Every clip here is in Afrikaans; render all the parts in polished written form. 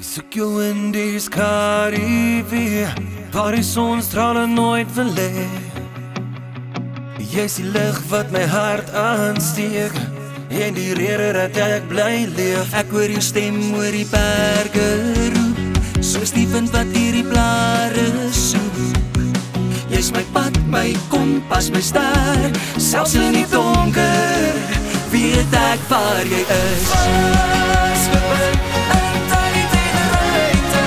Soek jou in die Karibie, waar die sonstrale nooit verlê. Jy is die lig wat my hart aansteek, en die rede dat ek bly leef. Ek hoor jou stem oor die berge roep, soos die wind wat hier die blare soep. Jy is my pad, my kompas, my ster, selfs in die donker weet ek waar jy is. Vasgebind in tyd en ruimte,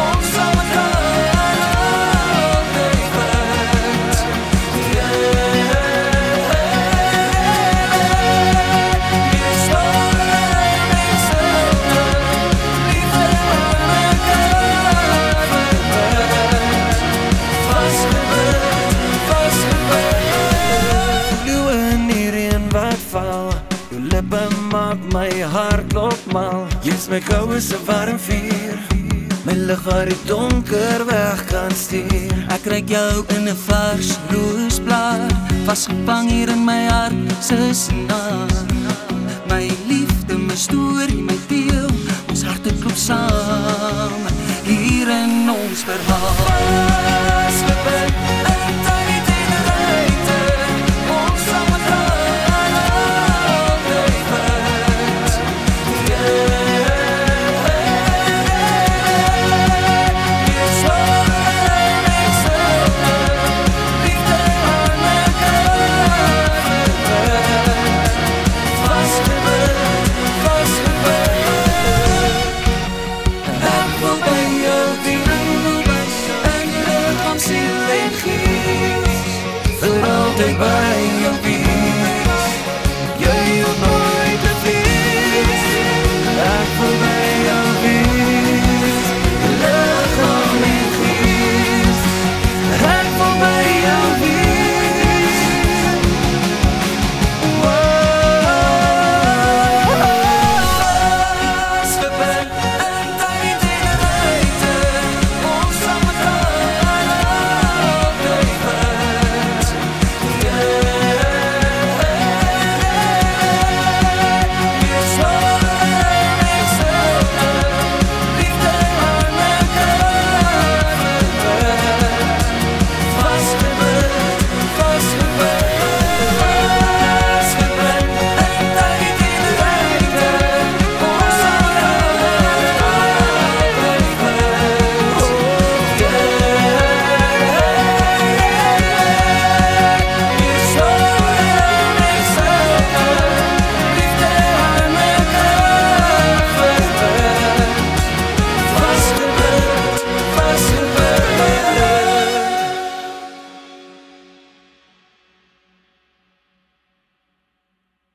ons sal mekaar altyd vind. Jy staan in my stilte, liefde wat mekaar verbind. Vasgebind, vasgebind. Voel jou in die reën wat val, jou lippe maak my hart klop mal. Jy is my koue se warm vuur, my lig waar die donker weg kan stuur. Ek ruik jou in 'n vars roosblaar, vasgevang hier in my hart se snaar. My liefde, my storie, my deel, ons harte klop saam hier in ons verhaal.